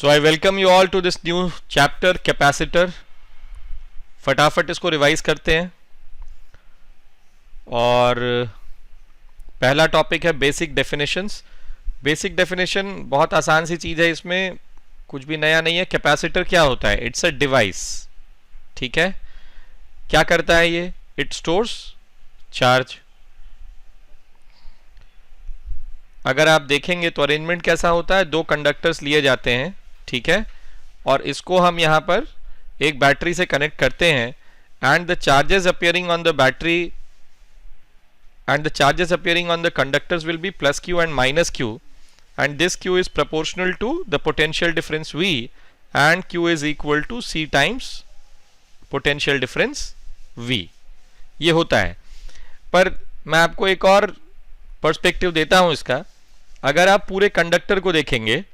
So I welcome you all to this new chapter capacitor. फटाफट इसको revise करते हैं और पहला टॉपिक है बेसिक डेफिनेशंस। बेसिक डेफिनेशन बहुत आसान सी चीज़ है, इसमें कुछ भी नया नहीं है। कैपेसिटर क्या होता है? It's a device. ठीक है, क्या करता है ये? It stores charge. अगर आप देखेंगे तो अरेंजमेंट कैसा होता है, दो कंडक्टर्स लिए जाते हैं, ठीक है, और इसको हम यहाँ पर एक बैटरी से कनेक्ट करते हैं and the charges appearing on the battery and the charges appearing on the conductors will be plus Q and minus Q and this Q is proportional to the potential difference V and Q is equal to C times potential difference V। ये होता है। पर मैं आपको एक और perspective देता हूं इसका। अगर आप पूरे कंडक्टर को देखेंगे,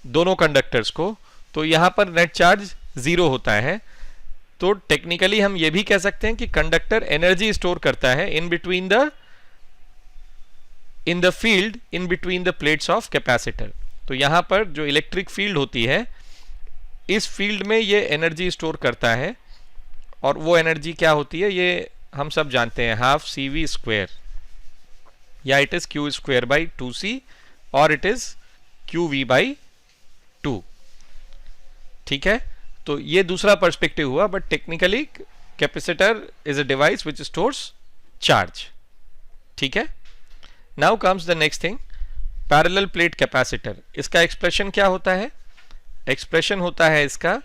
दोनों कंडक्टर्स को, तो यहां पर नेट चार्ज 0 होता है। तो टेक्निकली हम ये भी कह सकते हैं कि कंडक्टर एनर्जी स्टोर करता है in the field in between the plates of capacitor. तो यहां पर जो इलेक्ट्रिक फील्ड होती है, इस फील्ड में ये एनर्जी स्टोर करता है, और वो एनर्जी क्या होती है ये हम सब जानते हैं, हाफ CV स्क्वायर, या it is Q square by 2C और इट इज QV बाई 2। ठीक है, तो ये दूसरा पर्सपेक्टिव हुआ, but technically capacitor is a device which stores charge. ठीक है, now comes the next thing, parallel plate capacitor. इसका एक्सप्रेशन क्या होता है? एक्सप्रेशन होता है इसका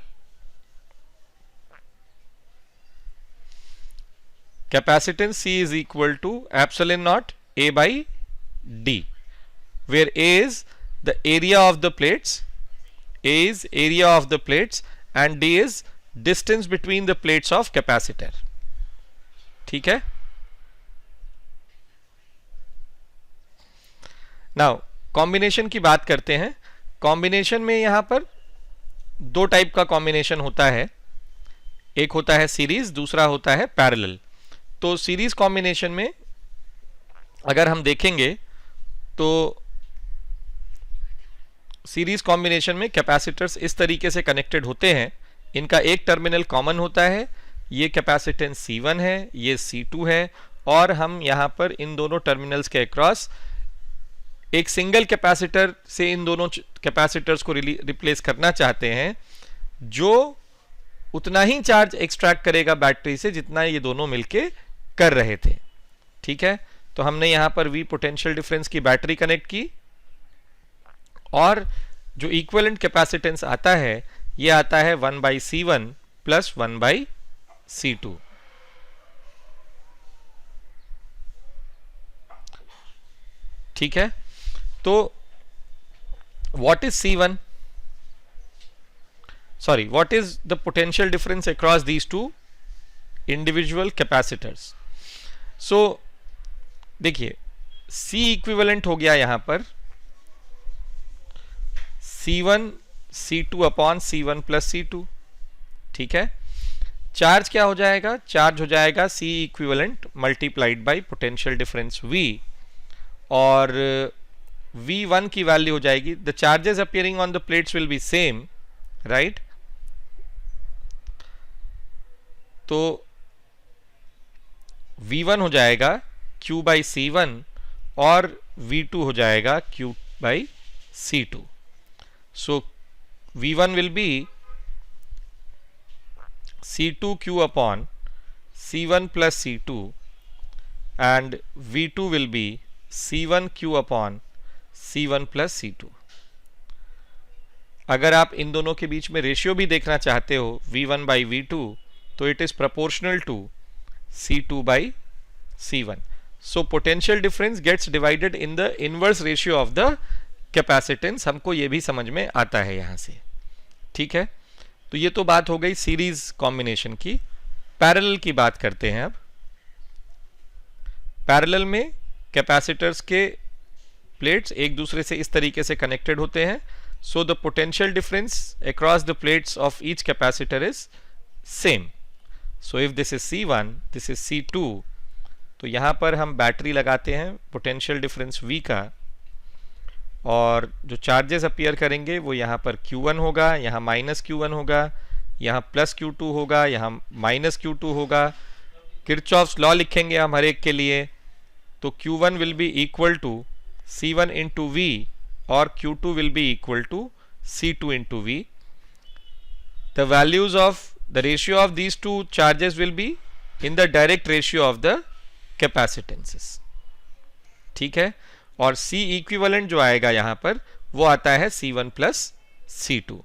capacitance C is equal to epsilon naught A by D, where A is the area of the plates, A is area of the plates and D is distance between the plates of capacitor। ठीक है, now combination की बात करते हैं। Combination में यहां पर दो टाइप का कॉम्बिनेशन होता है, एक होता है सीरीज, दूसरा होता है पैरेलल। तो सीरीज कॉम्बिनेशन में अगर हम देखेंगे तो सीरीज कॉम्बिनेशन में कैपेसिटर्स इस तरीके से कनेक्टेड होते हैं। इनका एक टर्मिनल कॉमन होता है, ये कैपेसिटेंस C1 है, ये C2 है, और हम यहां पर इन दोनों टर्मिनल्स के अक्रॉस एक सिंगल कैपेसिटर से इन दोनों कैपेसिटर्स को रिप्लेस करना चाहते हैं, जो उतना ही चार्ज एक्सट्रैक्ट करेगा बैटरी से जितना ये दोनों मिलके कर रहे थे। ठीक है, तो हमने यहां पर V पोटेंशियल डिफरेंस की बैटरी कनेक्ट की, और जो इक्विवेलेंट कैपेसिटेंस आता है ये आता है 1 by C1 plus 1 by C2। ठीक है, तो what is C1? Sorry, what is the potential difference across these two individual capacitors? So देखिए, C इक्विवेलेंट हो गया यहां पर C1 C2 upon C1 plus C2। ठीक है, चार्ज क्या हो जाएगा? चार्ज हो जाएगा C equivalent multiplied by potential difference V, और V1 की वैल्यू हो जाएगी, the charges appearing on the plates will be same, right. तो V1 हो जाएगा Q बाई C1 और V2 हो जाएगा Q by C2। So V1 will be C2Q upon C1 plus C2 and V2 will be C1Q upon C1 plus C2। अगर आप इन दोनों के बीच में रेशियो भी देखना चाहते हो V1 बाई V2, तो it is proportional to C2 by C1। So potential difference gets divided in the inverse ratio of the capacitance. हमको ये भी समझ में आता है यहां से। ठीक है, तो ये तो बात हो गई सीरीज कॉम्बिनेशन की। पैरेलल की बात करते हैं अब। पैरेलल में कैपेसिटर्स के प्लेट्स एक दूसरे से इस तरीके से कनेक्टेड होते हैं, so the potential difference across the plates of each capacitor is same. So if this is C1, this is C2, तो यहां पर हम बैटरी लगाते हैं पोटेंशियल डिफरेंस V का, और जो चार्जेस अपीयर करेंगे वो यहाँ पर Q1 होगा, यहाँ माइनस Q1 होगा, यहाँ प्लस Q2 होगा, यहाँ माइनस Q2 होगा। किरचॉफ्स लॉ लिखेंगे हम हर एक के लिए, तो Q1 will be equal to C1 into V और Q2 will be equal to C2 into V। The values of the ratio of these two charges will be in the direct ratio of the capacitances, ठीक है। और C equivalent जो आएगा यहाँ पर वो आता है C1 प्लस C2।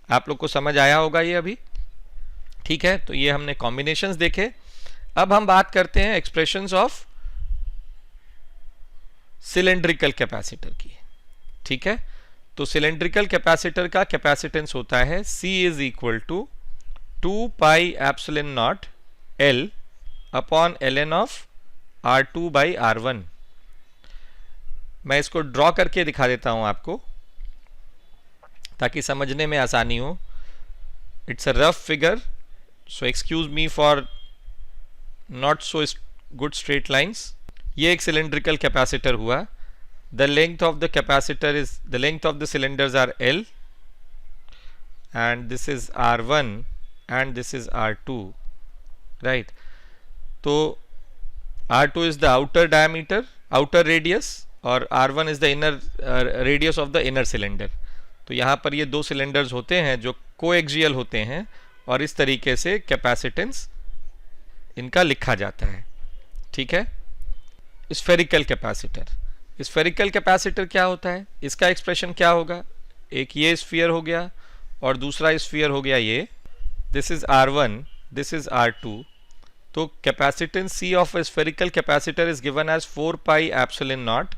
आप लोग को समझ आया होगा ये अभी, ठीक है। तो ये हमने कॉम्बिनेशंस देखे। अब हम बात करते हैं एक्सप्रेशंस ऑफ सिलेंड्रिकल कैपेसिटर की, ठीक है। तो सिलेंड्रिकल कैपेसिटर का कैपेसिटेंस होता है C is equal to 2 pi epsilon naught L upon ln of R2 by R1। मैं इसको ड्रॉ करके दिखा देता हूं आपको ताकि समझने में आसानी हो। It's a rough figure, so excuse me for not so good straight lines. ये एक सिलेंड्रिकल कैपेसिटर हुआ। The length of the capacitor is, the length of the cylinders are L, and this is R1 and this is R2, right? तो R2 is the outer diameter, outer radius, और R1 is the inner radius of the inner cylinder। तो यहाँ पर ये दो cylinders होते हैं जो कोएक्सियल होते हैं और इस तरीके से कैपेसिटेंस इनका लिखा जाता है, ठीक है। स्फेरिकल कैपेसिटर, स्फेरिकल कैपेसिटर क्या होता है, इसका एक्सप्रेशन क्या होगा, एक ये स्फीयर हो गया और दूसरा स्फीयर हो गया ये, this is R1, this is R2। तो capacitance C of a spherical capacitor is given as 4 pi epsilon naught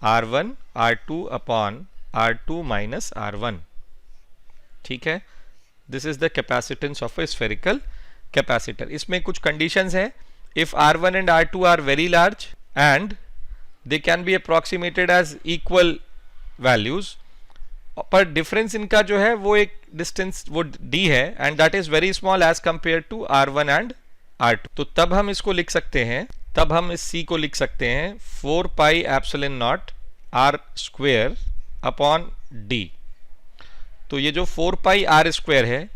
R1 R2 upon R2 minus R1, ठीक है। This is the capacitance of a spherical capacitor. इसमें कुछ conditions हैं। If R1 and R2 are very large and they can be approximated as equal values, पर difference इनका जो है वो एक डिस्टेंस वो d है and that is very small as compared to R1 and R2। तो तब हम इसको लिख सकते हैं, तब हम इस C को लिख सकते हैं 4 pi epsilon nought R square upon d। तो ये जो 4 पाई R स्क्वायर है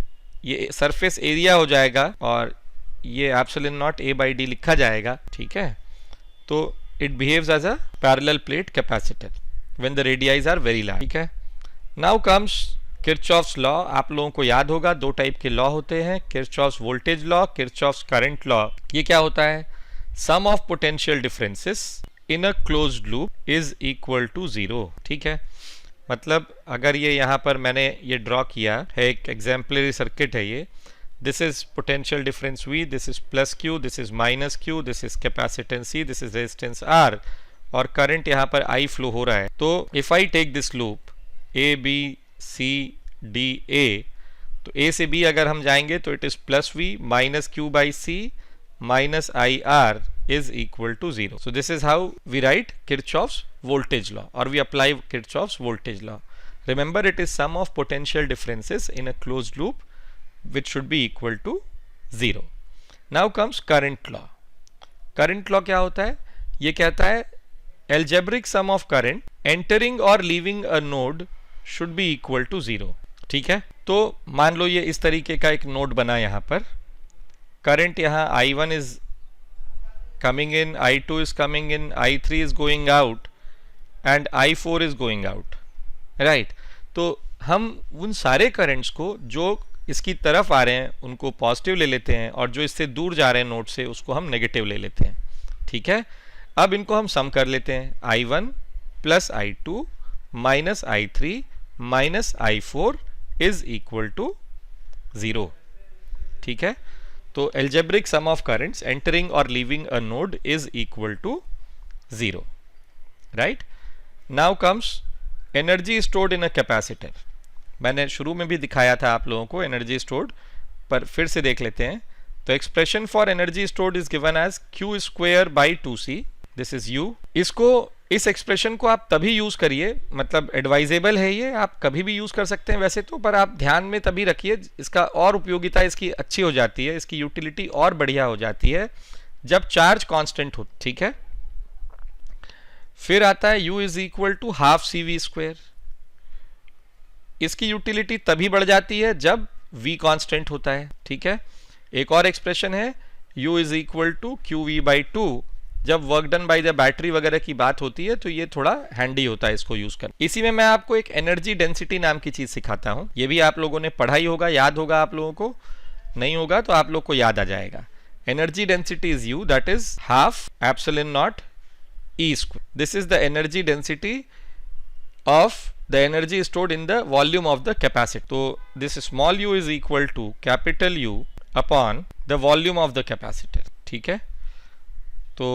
ये सरफेस एरिया हो जाएगा और ये epsilon not A by d लिखा जाएगा, ठीक है। तो it behaves as a parallel plate capacitor when the radii are very large, ठीक है। Now comes Kirchhoff's law। आप लोगों को याद होगा दो टाइप के लॉ होते हैं, Kirchhoff's voltage law, Kirchhoff's current law। ये क्या होता है, sum of potential differences in a closed loop is equal to 0, ठीक है। मतलब अगर ये यहाँ पर मैंने ये ड्रॉ किया है, एक एग्जाम्पलरी सर्किट है ये, this is potential difference V, this is plus Q, this is minus Q, this is capacitance C, this is resistance R, और करंट यहाँ पर I फ्लो हो रहा है। तो if I take this loop A B C D A, तो A से B अगर हम जाएंगे तो it is plus V minus Q by C minus I R is equal to 0। So this is how we write Kirchhoff's voltage law or we apply Kirchhoff's voltage law। Remember, it is sum of potential differences in a closed loop which should be equal to 0। Now comes current law। current law क्या होता है, ये कहता है algebraic sum of current entering or leaving a node should be equal to 0, ठीक है। तो मान लो ये इस तरीके का एक नोड बना यहाँ पर, करंट यहाँ I1 is coming in, I2 is coming in, I3 is going out and I4 is going out, right। तो हम उन सारे करंट्स को जो इसकी तरफ आ रहे हैं उनको पॉजिटिव ले लेते हैं और जो इससे दूर जा रहे हैं नोड से उसको हम नेगेटिव ले लेते हैं, ठीक है। अब इनको हम सम कर लेते हैं, I1 plus I2 minus I3 minus I4 is equal to 0, ठीक है। तो algebraic sum of currents entering और leaving a node is equal to 0, right. Now comes energy stored in a capacitor. मैंने शुरू में भी दिखाया था आप लोगों को एनर्जी स्टोर्ड, पर फिर से देख लेते हैं। तो expression for energy stored is given as Q square by 2C, this is U। इसको, इस एक्सप्रेशन को आप तभी यूज करिए, मतलब एडवाइजेबल है ये, आप कभी भी यूज कर सकते हैं वैसे तो, पर आप ध्यान में तभी रखिए, इसका और उपयोगिता इसकी अच्छी हो जाती है, इसकी यूटिलिटी और बढ़िया हो जाती है जब चार्ज कांस्टेंट हो, ठीक है। फिर आता है U is equal to half CV square. इसकी यूटिलिटी तभी बढ़ जाती है जब V कांस्टेंट होता है, ठीक है। एक और एक्सप्रेशन है U is equal to QV/2। जब work done by the battery वगैरह की बात होती है तो ये थोड़ा हैंडी होता है इसको यूज करना। इसी में मैं आपको एक एनर्जी डेंसिटी नाम की चीज सिखाता हूं। ये भी आप लोगों ने पढ़ा ही होगा, याद होगा आप लोगों को, नहीं होगा तो आप लोग को याद आ जाएगा। Energy density is U, that is half epsilon not E square. This is the energy density of the energy stored in the volume of the capacitor. So this small u is equal to capital U upon the volume of the capacitor. ठीक है, तो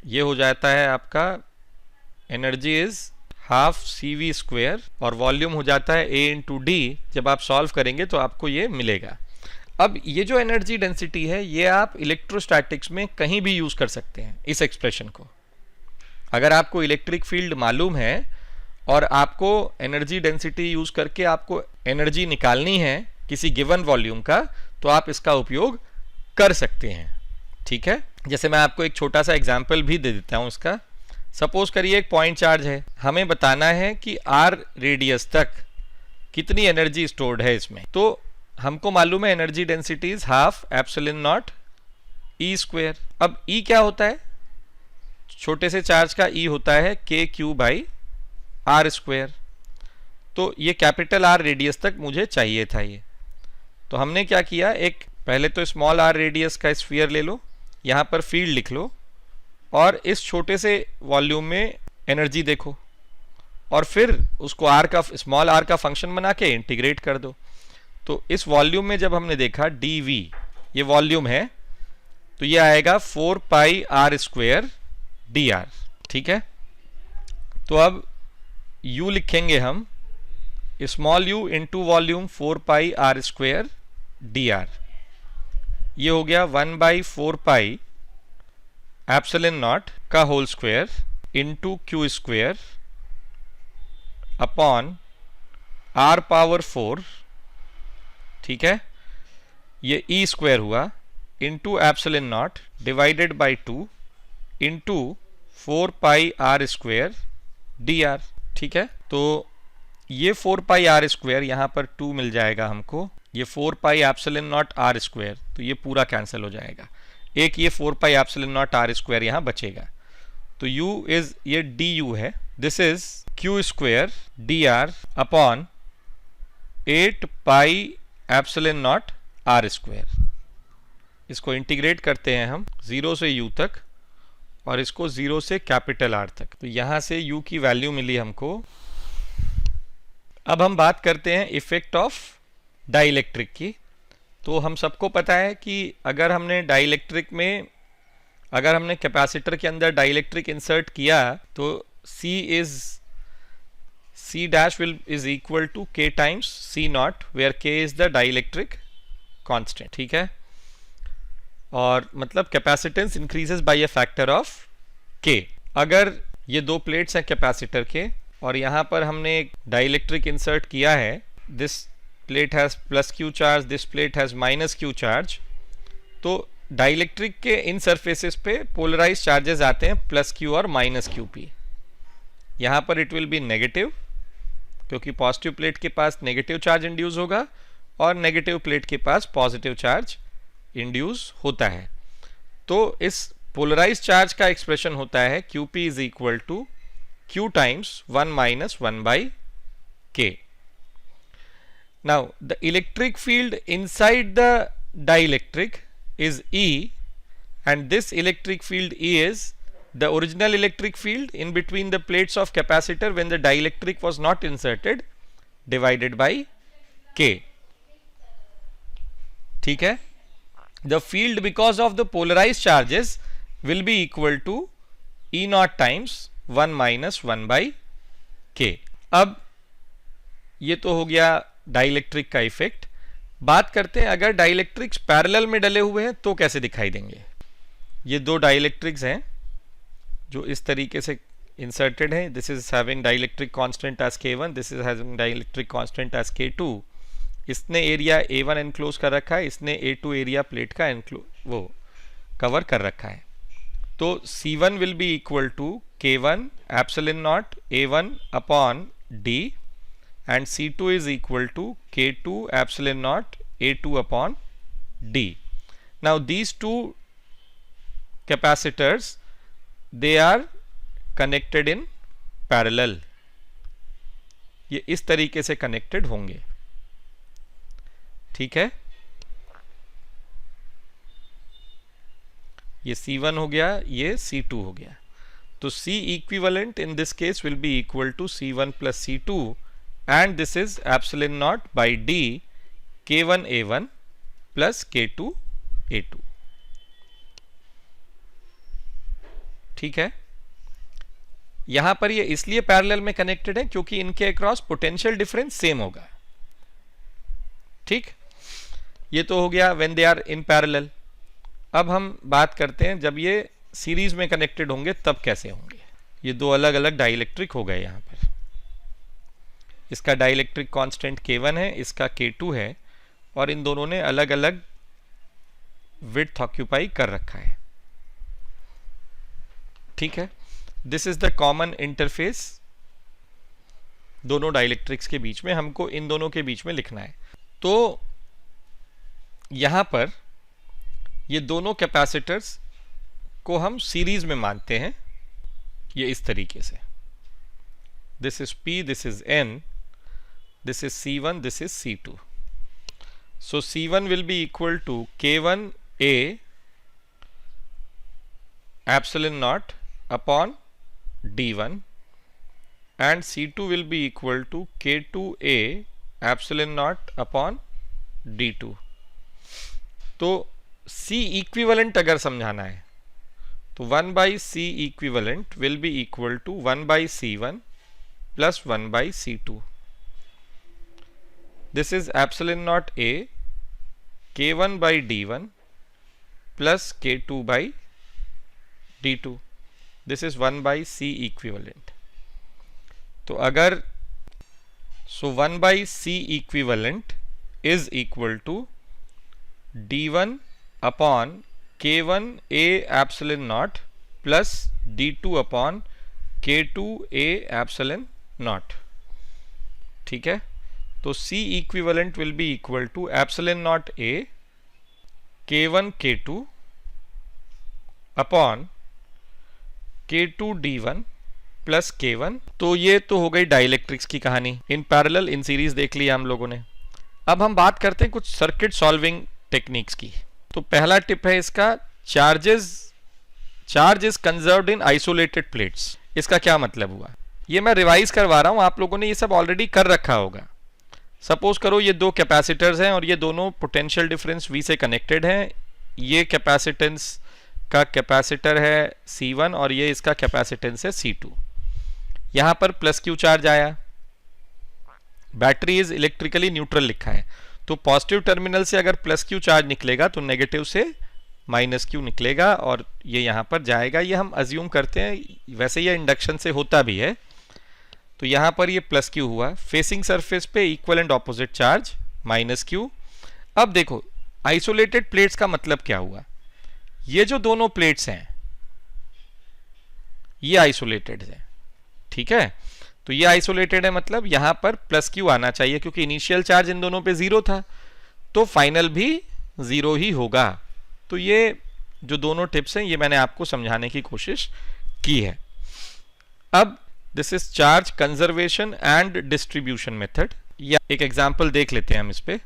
ये हो जाता है आपका energy is half CV square और volume हो जाता है A इंटू D। जब आप सॉल्व करेंगे तो आपको ये मिलेगा। अब ये जो एनर्जी डेंसिटी है ये आप इलेक्ट्रोस्टैटिक्स में कहीं भी यूज कर सकते हैं इस एक्सप्रेशन को। अगर आपको इलेक्ट्रिक फील्ड मालूम है और आपको एनर्जी डेंसिटी यूज करके आपको एनर्जी निकालनी है किसी गिवन वॉल्यूम का, तो आप इसका उपयोग कर सकते हैं, ठीक है। जैसे मैं आपको एक छोटा सा एग्जाम्पल भी दे देता हूं इसका। सपोज करिए एक पॉइंट चार्ज है, हमें बताना है कि R रेडियस तक कितनी एनर्जी स्टोर्ड है इसमें। तो हमको मालूम है energy density is half epsilon not E square. अब E क्या होता है, छोटे से चार्ज का E होता है KQ/R स्क्वायर। तो ये कैपिटल R रेडियस तक मुझे चाहिए था ये। तो हमने क्या किया, एक पहले तो स्मॉल r रेडियस का स्फीयर ले लो, यहाँ पर फील्ड लिख लो और इस छोटे से वॉल्यूम में एनर्जी देखो और फिर उसको स्मॉल r का फंक्शन बना के इंटीग्रेट कर दो। तो इस वॉल्यूम में जब हमने देखा dV, ये वॉल्यूम है, तो ये आएगा 4πr स्क्वायर dr, ठीक है। तो अब u लिखेंगे हम small u into volume 4πr square dr। ये हो गया 1/4π एप्सिलॉन नॉट का whole square into Q square upon R power 4, ठीक है। ये E स्क्वायर हुआ into epsilon naught divided by 2 into 4πr square dr, ठीक है। तो ये 4πr स्क्वायर यहाँ पर 2 मिल जाएगा हमको, ये 4π एप्सिलॉन नॉट r स्क्वायर, तो ये पूरा कैंसिल हो जाएगा। एक ये 4π एप्सिलॉन नॉट r स्क्वायर यहाँ बचेगा। तो u इज ये du है, this is Q square dr upon 8π epsilon nought r square. इसको इंटीग्रेट करते हैं हम 0 से u तक और इसको 0 से कैपिटल R तक। तो यहाँ से u की वैल्यू मिली हमको। अब हम बात करते हैं इफेक्ट ऑफ डाइलेक्ट्रिक की। तो हम सबको पता है कि अगर हमने डाइलेक्ट्रिक में, अगर हमने कैपेसिटर के अंदर डाइलेक्ट्रिक इंसर्ट किया तो C dash is equal to K times C naught, where K is the dielectric constant, ठीक है। और मतलब capacitance increases by a factor of K। अगर ये दो प्लेट्स हैं कैपेसिटर के और यहाँ पर हमने एक डाइलेक्ट्रिक इंसर्ट किया है, this plate has plus Q charge, this plate has minus Q charge, तो डाइलेक्ट्रिक के इन सरफेसेस पे पोलराइज चार्जेस आते हैं प्लस Q और माइनस QP। यहाँ पर इट विल बी नेगेटिव क्योंकि पॉजिटिव प्लेट के पास नेगेटिव चार्ज इंड्यूस होगा और नेगेटिव प्लेट के पास पॉजिटिव चार्ज इंड्यूस होता है। तो इस पोलराइज चार्ज का एक्सप्रेशन होता है QP is equal to Q times 1 minus 1/K। Now the electric field inside the dielectric is E, and this electric field E is the original electric field in between the plates of capacitor when the dielectric was not inserted divided by K, ठीक है। The field because of the polarized charges will be equal to E naught times 1 minus 1/K। अब ये तो हो गया dielectric का effect. बात करते हैं अगर डाइलेक्ट्रिक्स पैरेलल में डले हुए हैं तो कैसे दिखाई देंगे। ये दो डाइलेक्ट्रिक्स हैं जो इस तरीके से इंसर्टेड है, this is having dielectric constant as K1, this is having dielectric constant as K2। इसने एरिया A1 एनक्लोज कर रखा है, इसने A2 एरिया प्लेट का वो कवर कर रखा है। तो C1 will be equal to K1 epsilon naught A1 upon D, and C2 is equal to K2 epsilon naught A2 upon D. Now these two capacitors, they are connected in parallel. ये इस तरीके से connected होंगे, ठीक है। ये C1 हो गया, ये C2 हो गया। तो C equivalent in this case will be equal to C1 plus C2, and this is epsilon naught by D K1 A1 plus K2 A2, ठीक है। यहां पर ये इसलिए पैरेलल में कनेक्टेड है क्योंकि इनके अक्रॉस पोटेंशियल डिफरेंस सेम होगा, ठीक। ये तो हो गया when they are in parallel. अब हम बात करते हैं जब ये सीरीज में कनेक्टेड होंगे तब कैसे होंगे। ये दो अलग अलग डाइलेक्ट्रिक हो गए यहां पर। इसका डाइलेक्ट्रिक कांस्टेंट K1 है, इसका K2 है, और इन दोनों ने अलग अलग विड्थ ऑक्यूपाई कर रखा है, ठीक है। This is the common interface दोनों डाइलेक्ट्रिक्स के बीच में, हमको इन दोनों के बीच में लिखना है। तो यहां पर ये दोनों कैपेसिटर्स को हम सीरीज में मानते हैं, ये इस तरीके से। This is P, this is N, this is C1, this is C2। So C1 will be equal to K1 A epsilon naught upon D1, and C2 will be equal to K2 A epsilon naught upon D2। तो C equivalent अगर समझाना है तो 1 by C equivalent will be equal to 1 by C1 plus 1 by C2। This is epsilon naught A K1 by D1 plus K2 by D2। This is 1 by C equivalent। तो अगर 1 by C equivalent is equal to D1 upon K1 A epsilon naught plus D2 upon K2 A epsilon naught, ठीक है। तो C equivalent will be equal to epsilon naught A K1 K2 upon K2 D1 plus K1। तो ये तो हो गई dielectrics की कहानी, इन पैरेलल इन सीरीज देख लिया हम लोगों ने। अब हम बात करते हैं कुछ सर्किट सॉल्विंग टेक्निक्स की। तो पहला टिप है इसका, charge is conserved in isolated plates. इसका क्या मतलब हुआ, ये मैं रिवाइज करवा रहा हूं, आप लोगों ने ये सब ऑलरेडी कर रखा होगा। सपोज करो ये दो कैपेसिटर्स हैं और ये दोनों पोटेंशियल डिफरेंस V से कनेक्टेड हैं। ये कैपेसिटेंस का कैपेसिटर है C1 और ये इसका कैपेसिटेंस है C2। यहां पर प्लस Q चार्ज आया, बैटरी इज इलेक्ट्रिकली न्यूट्रल लिखा है, तो पॉजिटिव टर्मिनल से अगर प्लस Q चार्ज निकलेगा तो नेगेटिव से माइनस Q निकलेगा और ये यहां पर जाएगा। ये हम अज्यूम करते हैं, वैसे ये इंडक्शन से होता भी है। तो यहां पर ये प्लस Q हुआ, फेसिंग सरफेस पे equal and opposite charge minus Q। अब देखो आइसोलेटेड प्लेट्स का मतलब क्या हुआ, ये जो दोनों प्लेट्स हैं ये आइसोलेटेड है, ठीक है। तो ये आइसोलेटेड है मतलब यहां पर प्लस Q आना चाहिए, क्योंकि इनिशियल चार्ज इन दोनों पे 0 था, तो फाइनल भी 0 ही होगा। तो ये जो दोनों टिप्स हैं ये मैंने आपको समझाने की कोशिश की है। अब this is charge conservation and distribution method, या एक एग्जांपल देख लेते हैं हम इस पे।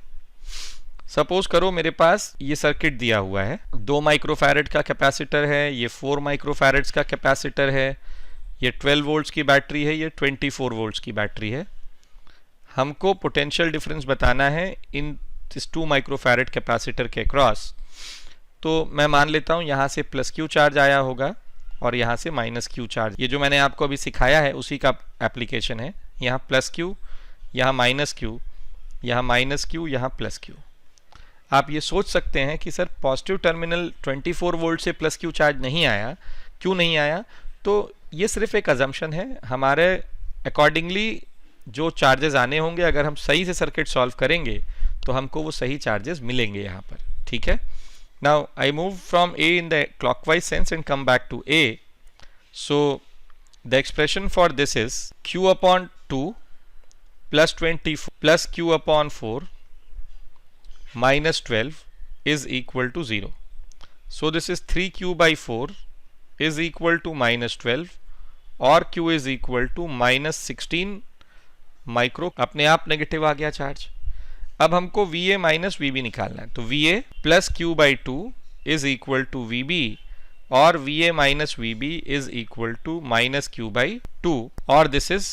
सपोज करो मेरे पास ये सर्किट दिया हुआ है, 2 माइक्रोफैरेड का कैपेसिटर है, ये 4 माइक्रोफैरेड्स का कैपेसिटर है, ये 12 वोल्ट्स की बैटरी है, ये 24 वोल्ट्स की बैटरी है। हमको पोटेंशियल डिफरेंस बताना है इन इस 2 माइक्रोफैरेड कैपेसिटर के अक्रॉस। तो मैं मान लेता हूं यहां से प्लस Q चार्ज आया होगा और यहां से माइनस Q चार्ज। ये जो मैंने आपको अभी सिखाया है उसी का एप्लीकेशन है। यहाँ प्लस Q, यहाँ माइनस Q, यहाँ माइनस Q, यहाँ प्लस Q। आप ये सोच सकते हैं कि सर पॉजिटिव टर्मिनल 24 वोल्ट से प्लस Q चार्ज नहीं आया, क्यों नहीं आया? तो ये सिर्फ एक अजम्पशन है, हमारे अकॉर्डिंगली जो चार्जेस आने होंगे, अगर हम सही से सर्किट सॉल्व करेंगे तो हमको वो सही चार्जेस मिलेंगे यहाँ पर, ठीक है। Now I move from A in the clockwise sense and come back to A। So the expression for this is q upon 2 plus 24 plus q upon 4 minus 12 is equal to 0. So this is 3q by 4 is equal to minus 12 और q is equal to minus 16 micro. अपने आप negative आ गया charge. अब हमको VA minus VB निकालना है, तो VA plus q by 2 is equal to VB और VA minus VB is equal to minus q by 2 और this is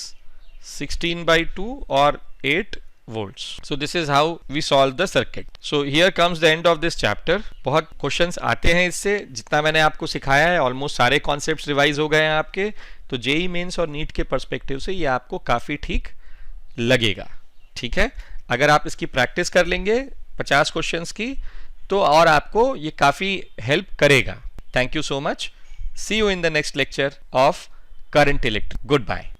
16 by 2 और 8 volts. So this is how we solve the circuit. So here comes the end of this chapter. बहुत questions आते हैं इससे. जितना मैंने आपको सिखाया है ऑलमोस्ट सारे कॉन्सेप्ट्स रिवाइज हो गए हैं आपके. तो जेई मेंस और नीट के पर्सपेक्टिव से ये आपको काफ़ी ठीक लगेगा. ठीक है, अगर आप इसकी प्रैक्टिस कर लेंगे 50 क्वेश्चंस की तो और आपको ये काफ़ी हेल्प करेगा. Thank you so much. See you in the next lecture of current electric. Good bye.